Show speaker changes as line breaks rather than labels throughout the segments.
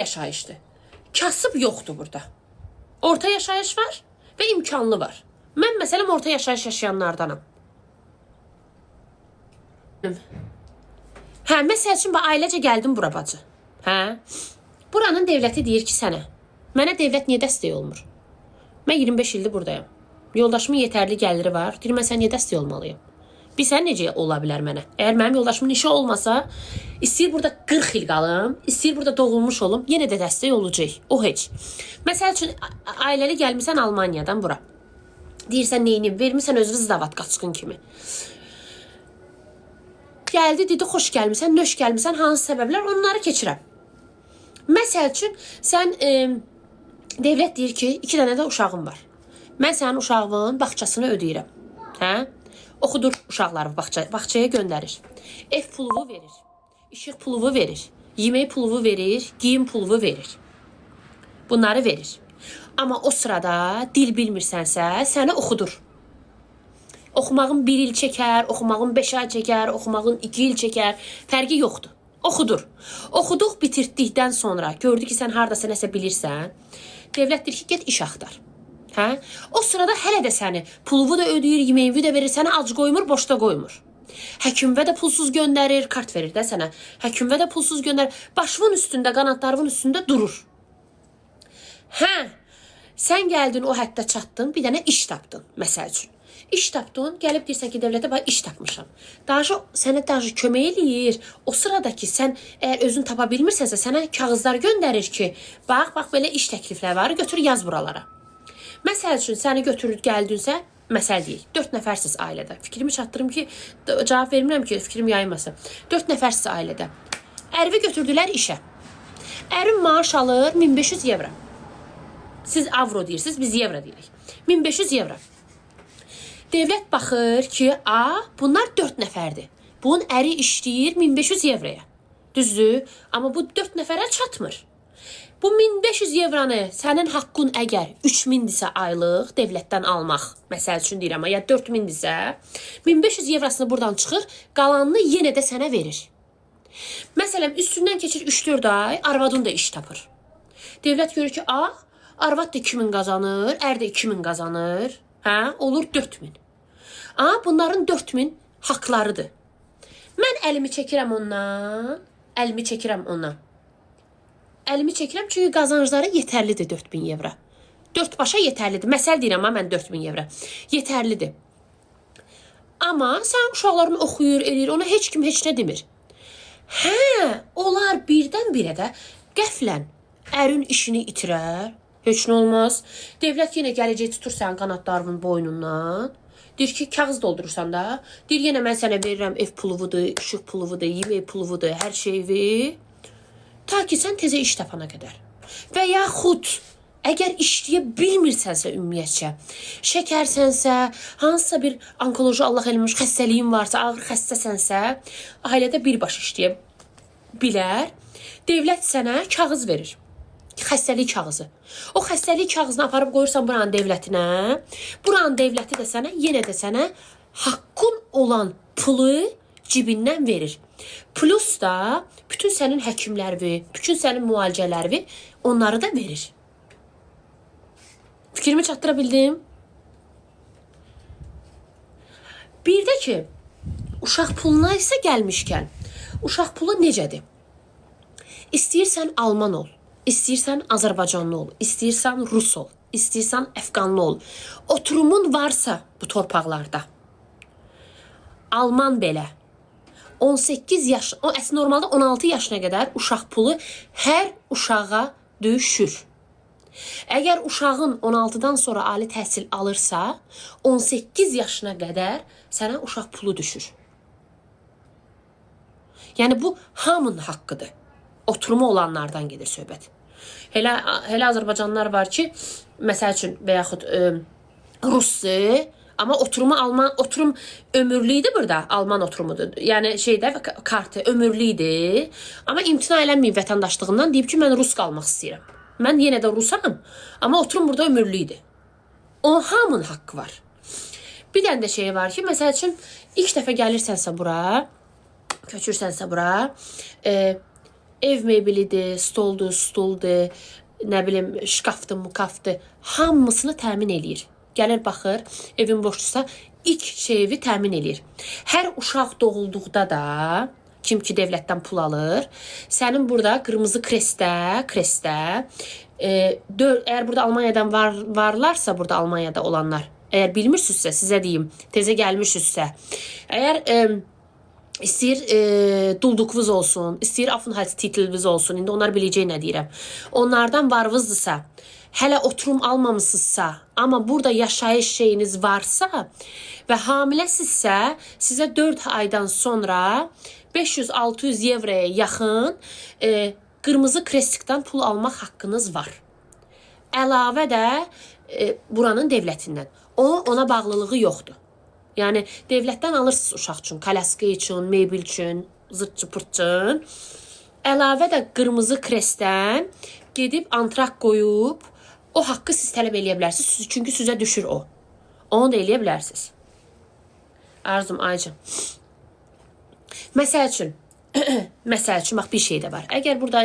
yaşayışdır. Kasıb yoxdur burada. Orta yaşayış var və imkanlı var. Mən məsələn orta yaşayış yaşayanlardanam. Hə, məsəl üçün ailecə gəldim bura bacı. Hə? Buranın devləti deyir ki sənə. Mənə devlət niyə dəstək olmur? Mən 25 ildir buradayım. Yoldaşımın yetərli gəliri var. Deyir mən sənə niyə dəstək olmalıyım? Bilsən necə ola bilər mənə? Əgər mənim yoldaşımın işi olmasa, istəyir burada 40 il qalım, istəyir burada doğulmuş olum, yenə də dəstək olacaq. O heç. Məsəl üçün ailəli gəlmisən Almaniyadan bura. Deyirsən neyini vermirsən özünü zdavat qaçqın kimi. Gəldi dedi xoş gəlmisən, nöş gəlmisən, hansı səbəblər onları keçirəm. Məsəl üçün sən devlət deyir ki 2 dənə də uşağın var. Mən sənin uşağının bağçasını ödəyirəm. Hə? Oxudur uşaqları bağçaya göndərir. Ev puluvu verir. İşıq puluvu verir. Yemək puluvu verir. Giyim puluvu verir. Bunları verir. Amma o sırada dil bilmirsənsə səni oxudur. Oxumağın 1 il çəkər, oxumağın 5 ay çəkər, oxumağın 2 il çəkər. Fərqi yoxdur. Oxudur. Oxuduq bitirdikdən sonra gördü ki sən hardasa nəsə bilirsən. Devlət deyir ki get iş axtar. Hə? O sırada hələ də səni puluvu da ödəyir, yeməyi də verir, səni ac qoymur, boşda qoymur. Həkimvə də pulsuz göndərir, kart verir də sənə. Həkimvə də pulsuz göndərir, başının üstündə, qanadlarının üstündə durur. Hə, sən gəldin o həddə çatdın, bir dənə iş tapdın, məsəl üçün. İş tapdın, gəlib deyirsən ki, devlətə bax iş tapmışam. Sənə kömək eləyir. O sırada ki, sən əgər özün tapa bilmirsənsə, sənə kağızlar göndərir ki, bax, belə iş təklifləri var, götür yaz buralara. Məsəl üçün səni götürüb gəldinsə, məsəl deyək, 4 nəfərsiz ailədə. Fikrimi çatdırım ki, cavab vermirəm ki, fikrim yayılmasın. 4 nəfərsiz ailədə. Ərivi götürdülər işə. Ərim maaş alır 1500 evro. Siz avro deyirsiniz, biz evro deyirik. 1500 evro. Devlət baxır ki, bunlar 4 nəfərdir. Bunun əri işləyir 1500 evroya. Düzdür? Amma bu 4 nəfərə çatmır. Bu 1500 evranı sənin haqqın əgər 3000-dirsə aylıq devlətdən almaq, məsəl üçün deyirəm, ya 4000-dirsə, 1500 evrasını buradan çıxır, qalanını yenə də sənə verir. Məsələn, üstündən keçir 3-4 ay, arvadın da iş tapır. Devlət görür ki, arvad da 2000 qazanır, ər də 2000 qazanır, olur 4000. Bunların 4000 haqlarıdır. Mən əlimi çəkirəm ondan, Əlimi çəkirəm çünki qazancları yetərlidir 4000 evro. 4 başa yetərlidir. Məsəl deyirəm, mən 4000 evro. Yetərlidir. Amma sən uşaqlarını oxuyur, eləyir, ona heç kim heç nə demir. Onlar birdən-birə də qəflən ərin işini itirər. Heç nə olmaz. Devlət yenə gələcək tutur sənin qanadlarının boynundan. Deyir ki, kağız doldurursan da. Deyir, yenə mən sənə verirəm ev puluvudur, işıq puluvudur, yemək puluvudur, hər şeyi. Ta ki sən tezə iş tapana qədər. Və yaxud, əgər işləyə bilmirsənsə ümumiyyətcə, şəkərsənsə, hansısa bir onkoloji Allah eləmiş xəstəliyin varsa, ağır xəstəsənsə, ailədə birbaş işləyə bilər. Devlət sənə kağız verir. Xəstəlik kağızı. O xəstəlik kağızını aparıb qoyursan buranın devlətinə. Buranın devləti də sənə, yenə də sənə haqqın olan pulu cibindən verir. Plus da bütün sənin həkimlərvi, bütün sənin müalicələrvi onları da verir. Fikrimi çatdıra bildim. Bir də ki, uşaq puluna isə gəlmişkən, uşaq pulu necədir? İstəyirsən Alman ol, istəyirsən Azərbaycanlı ol, istəyirsən Rus ol, istəyirsən Əfqanlı ol. Oturumun varsa bu torpaqlarda, Alman belə, 18 yaş, əslində normalda 16 yaşına qədər uşaq pulu hər uşağa düşür. Əgər uşağın 16-dan sonra ali təhsil alırsa, 18 yaşına qədər sənə uşaq pulu düşür. Yəni bu hamının haqqıdır. Oturumu olanlardan gedir söhbət. Hələ Azərbaycanlılar var ki, məsəl üçün və yaxud Ruslu, amma oturum ömürlüydü burada, Alman oturumudur. Yəni kartı ömürlüydü. Amma imtina eləməyib vətəndaşlığından deyib ki, mən Rus qalmaq istəyirəm. Mən yenə də Rusam, amma oturum burada ömürlüydü. O hamının haqqı var. Bir dənə də var ki, məsəl üçün ilk dəfə gəlirsənsə bura, köçürsənsə bura, ev meblidir, stoldur, stuldur, nə bilim, şkafdır, mukafdır, hamısını təmin eləyir. Gəlir, baxır, evin boşdursa, ilk şeyi təmin eləyir. Hər uşaq doğulduqda da, kim ki devlətdən pul alır, sənin burada qırmızı krestə, əgər burada Almaniyadan varlarsa, burada Almaniyada olanlar, əgər bilmirsinizsə, sizə deyim, tezə gəlmişsinizsə, əgər istəyir dulduqvuz olsun, istəyir Aufenthaltstitel olsun, indi onlar biləcək nə deyirəm. Onlardan varvızdırsa, hələ oturum almamısınızsa, amma burada yaşayış şeyiniz varsa və hamiləsizsə, sizə 4 aydan sonra 500-600 euroya yaxın qırmızı krestikdən pul almaq haqqınız var. Əlavə də buranın devlətindən. Ona bağlılığı yoxdur. Yəni, devlətdən alırsınız uşaq üçün, kalaska üçün, mebel üçün, zırt-cıpırt üçün. Əlavə də qırmızı krestdən gedib antraq qoyub, o haqqı siz tələb eləyə bilərsiniz. Çünki sizə düşür o. Onu da eləyə bilərsiniz. Arzum, Aycım. Məsəl üçün, bax, bir şey də var. Əgər burada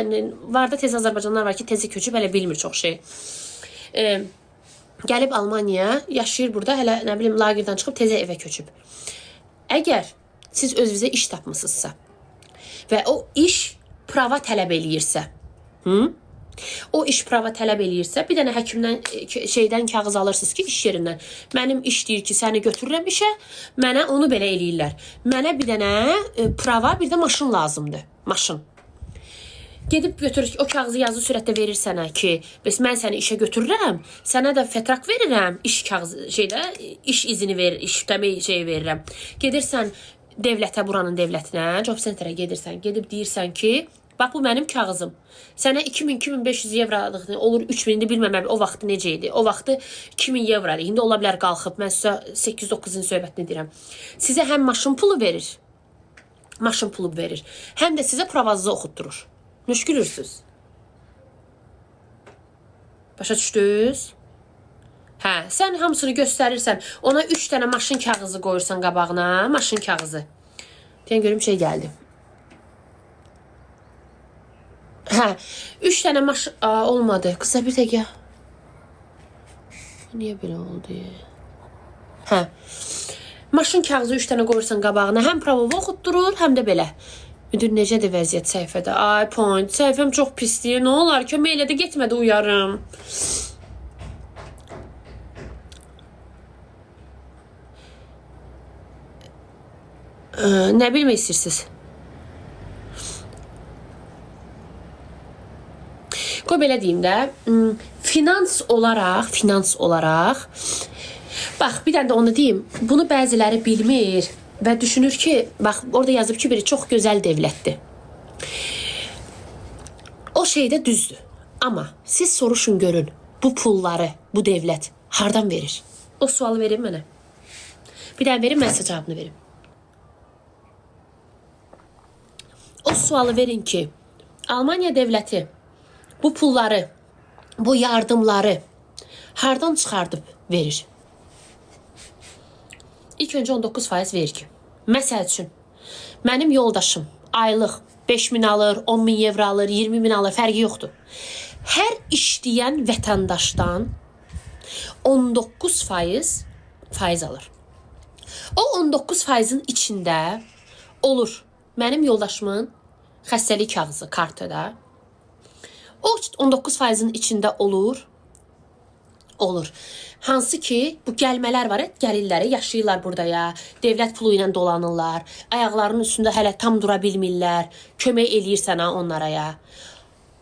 var da tez Azərbaycanlar var ki, tezi köçüb, hələ bilmir çox şey. Gəlib Almaniya, yaşayır burada, hələ nə bilim, lagirdən çıxıb tezə evə köçüb. Əgər siz özünüzə iş tapmısınızsa və o iş prava tələb eləyirsə, o iş prava tələb eləyirsə, bir dənə həkimdən şeydən kağız alırsınız ki, iş yerindən. Mənim iş deyir ki, səni götürürəm işə, mənə onu belə eləyirlər. Mənə bir dənə prava, bir də maşın lazımdır. Maşın. Gedib götürür, o kağızı yazı sürətdə verir sənə ki, bəs mən səni işə götürürəm, sənə də fətrak verirəm, iş kağızı, iş izini verir, iş demək şey verirəm. Gedirsən devlətə, buranın devlətinə, job centerə gedirsən, gedib deyirsən ki, bax, bu mənim kağızım. Sənə 2000-2500 evralıqdır, olur 3000, bilməməm, o vaxtı necə idi? O vaxtı 2000 evralı, indi ola bilər qalxıb, mən sizə 8-9-un söhbətini deyirəm. Sizə həm maşın pulu verir, həm də sizə pravazı oxutdurur. Müşkülürsünüz. Başa düşdünüz? Hə, sən hamısını göstərirsən, ona 3 dənə maşın kağızı qoyursan qabağına, maşın kağızı. Deyən görüm şey gəldi. Hə, 3 dənə maşın... olmadı. Qısa bir dəqiqə. Niyə belə oldu? Hə, maşın kağızı 3 dənə qoyursan qabağına, həm pravovu oxutdurur, həm də belə. Müdür, necədir vəziyyət səhifədə? Ay, point, səhifəm çox pisdir. Nə olar ki, meylə də getmədi, uyarım. Nə bilmək istəyirsiniz? Qoy belə deyim də, finans olaraq, bax, bir dənə də onu deyim, bunu bəziləri bilmir və düşünür ki, bax, orada yazıb ki, biri çox gözəl devlətdir. O şey də düzdür. Amma siz soruşun görün, bu pulları, bu devlət hardan verir? O sualı verin mənə. Bir dənə verin, mən sizə cavabını verim. O sualı verin ki, Almaniya devləti bu pulları, bu yardımları hardan çıxardıb verir? İlk öncə 19% vergi. Məsəl üçün, mənim yoldaşım aylıq 5.000 alır, 10.000 evro alır, 20.000 alır, fərqi yoxdur. Hər işləyən vətəndaşdan 19% faiz alır. O 19%-in içində olur mənim yoldaşımın xəstəlik kağızı, kartıda. O 19%-in içində olur. Hansı ki, bu gəlmələr var, gəlirlər, yaşayırlar burada ya, devlət pulu ilə dolanırlar, ayaqlarının üstündə hələ tam dura bilmirlər, kömək eləyir sənə onlara ya.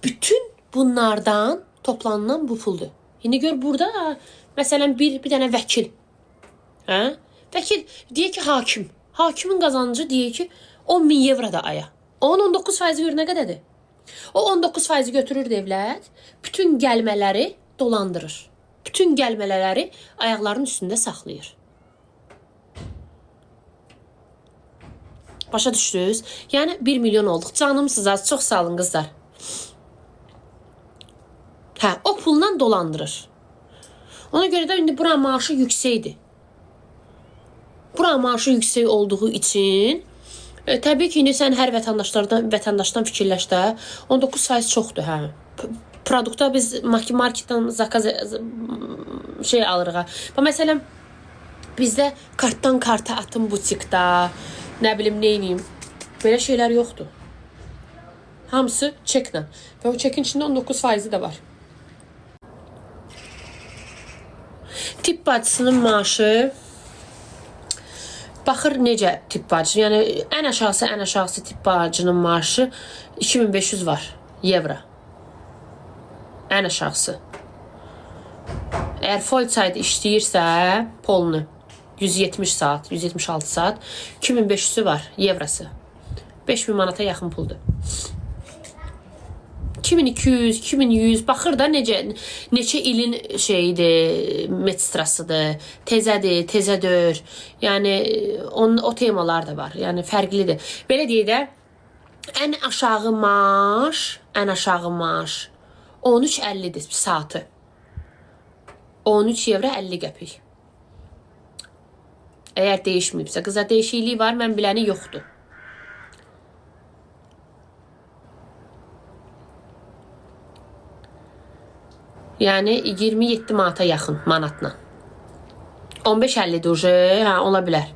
Bütün bunlardan toplanılan bu puldur. İndi gör burada, məsələn, bir dənə vəkil. Vəkil deyək ki, hakim. Hakimin qazancı deyək ki, 10.000 evro da aya. Onun 19% gör nə qədədir? O 19% götürür devlət, bütün gəlmələri dolandırır. Bütün gəlmələri ayaqlarının üstündə saxlayır. Başa düşdünüz? Yəni 1 milyon olduq. Canımsız az, çox sağ olun qızlar. Hə, o pulla dolandırır. Ona görə də indi buranın maaşı yüksəkdir. Buranın maaşı yüksək olduğu üçün Təbii ki, indi sən hər vətəndaşdan fikirləş də. 19% çoxdur, hə. Produkta biz marketdən zakaz şey alırıq. Məsələn, bizdə kartdan karta atın butikdə, nə bilim, neyniyim. Belə şeylər yoxdur. Hamısı çeklə. Və o çekin içində 19% də var. Tibb bacısının maaşı baxır necə tibb bacı. Yəni ən aşağısı tibb bacının maaşı 2500 var evro. Ən aşağısı. Əgər full time işləyirsə, polunu 170 saat, 176 saat, 2500'ü var evrosu. 5000 manata yaxın puldur. 2200, 2100 baxır da neçə ilin şeyidir, medstrasıdır, təzədir. Yəni o temalar da var. Yəni fərqlidir. Belə deyək də, ən aşağı maaş 13.50-dir saatı. 13 evro 50 qəpik. Əgər dəyişməyibsə, qıza dəyişikliyi var, mən biləni yoxdur. Yəni 27 manata yaxın manatla. 15.50-dir, hə, ola bilər.